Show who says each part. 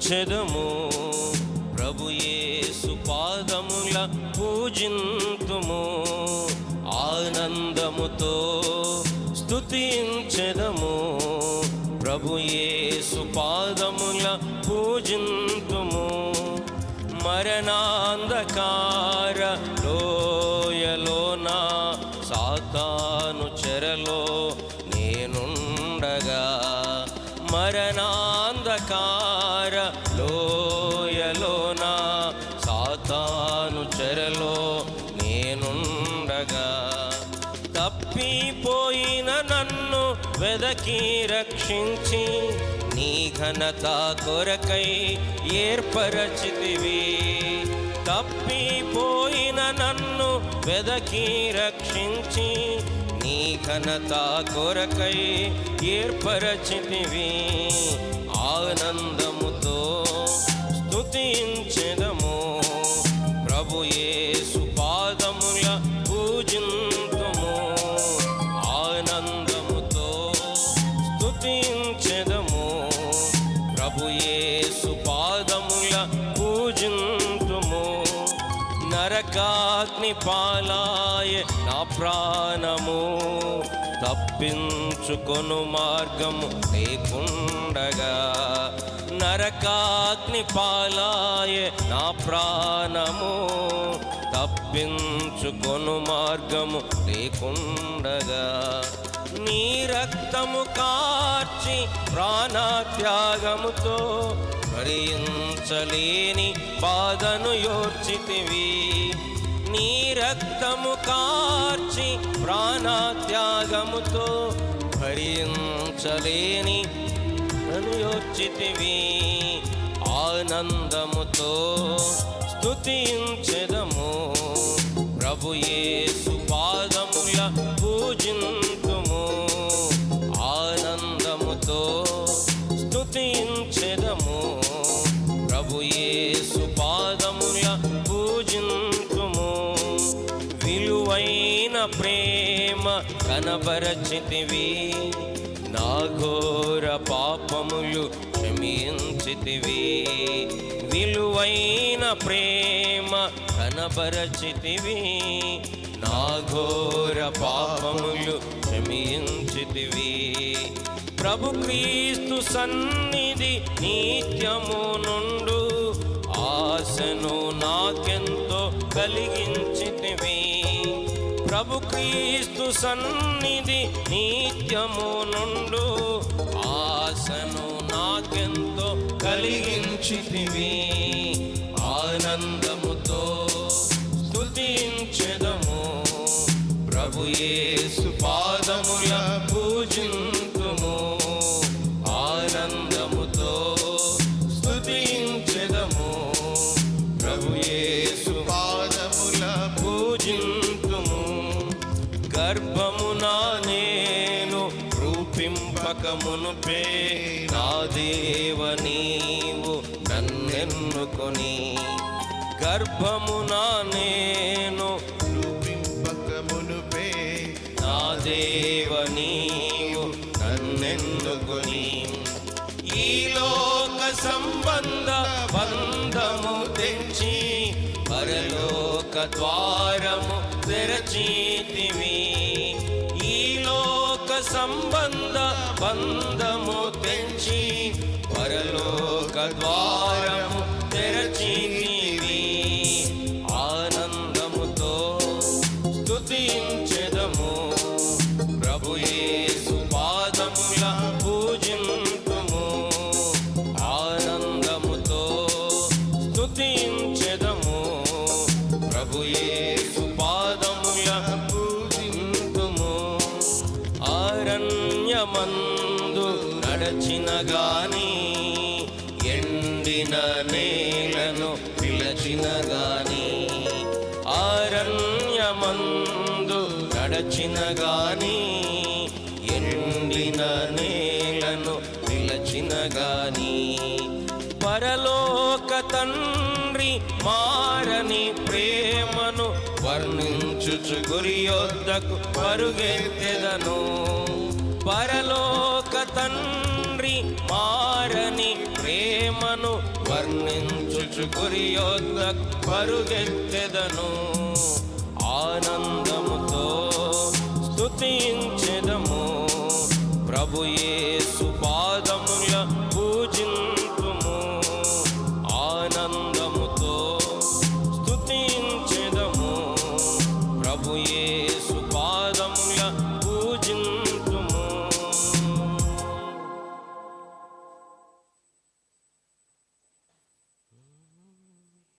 Speaker 1: స్తుతించెదము, ప్రభు యేసు పాదముల పూజింతుము. ఆనందముతో స్తుతించెదము, ప్రభు యేసు పాదముల పూజింతుము. మరణాంధకార లోయలోన సాతాను చెరలో నేనుండగా, మరణాంధకార లోయలోన సాతాను చెరలో నేనుండగా, తప్పిపోయిన నన్ను వెదకి రక్షించి నీ ఘనత కొరకై ఏర్పరచితివి. తప్పిపోయిన నన్ను వెదకి రక్షించి నీ ఘనత కొరకై ఏర్పరచితివి. ఆనందముతో స్తుతించెదము, ప్రభు యేసు పాదముల పూజింతుము. ఆనందముతో స్తుతించెదము, ప్రభు యేసు పాదముల పూజింతుము. నరకాగ్ని పాలాయ నా ప్రాణము, తప్పించుకొను మార్గము లేకుండగా. నరకాగ్ని పాలాయ నా ప్రాణము, తప్పించుకొను మార్గము లేకుండగా. నీ రక్తము కార్చి ప్రాణత్యాగముతో భరించలేని బాధను యోర్చితివి. నీ రక్తము కార్చి ప్రాణత్యాగముతో భరించలేని యోర్చితివి. ఆనందముతో స్తుతించెదము, ప్రభు యేసు పాదముల పూజింతుము. ఆనందముతో స్తుతించెదము, ప్రభు యేసు పాదముల పూజింతుము. విలువైన ప్రేమ కనబరచితివి, నా ఘోర పాపములు క్షమించితివి. విలువైన ప్రేమ కనబరచితివి, నా ఘోర పాపములు క్షమించితివి. ప్రభు క్రీస్తు సన్నిధి నిత్యము నుండు ఆశను నాకెంతో కలిగించితివి. ప్రభు క్రీస్తు సన్నిధి నిత్యము నుండు ఆశను నాకెంతో కలిగించితివి. ఆనందముతో స్తుతించెదము, ప్రభు యేసు పాదముల పూజింతుము. ఆనందముతో స్తుతించెదము, ప్రభు యేసు పాదముల పూజింతుము. గర్భమున నేను రూపింపకమునుపే నా దేవ నీవు నన్నెన్నుకొని. గర్భమున నేను
Speaker 2: రూపింపకమునుపే
Speaker 1: నా దేవ నీవు నన్నెన్నుకొని. ఈ లోక సంబంధ బంధము తెంచి పరలోక ద్వారము తెరచితివి. ఈ లోక సంబంధ బంధము తెంచి పరలోక ద్వారము తెరచితివి. ఆనందముతో స్తుతించెదము, ప్రభు యేసు పాదముల పూజింతుము. ఆనందముతో స్తుతించెదము, ప్రభు యేసు పాదముల పూజింతుము. అరణ్యమందు నడచిన గాని, ఎండిన నేలను పిలచిన గాని. అరణ్యమందు నడచిన గాని, ఎండిన నేలను పిలచిన గాని. పరలోక తండ్రి మారని ప్రేమను వర్ణించుచు గురి యొద్దకు పరుగెత్తెదను. పరలోక తండ్రి మారని ప్రేమను వర్ణించుచు గురి యొద్దకు పరుగెత్తెదను. ఆనందముతో స్తుతించెదము ప్రభు యేసు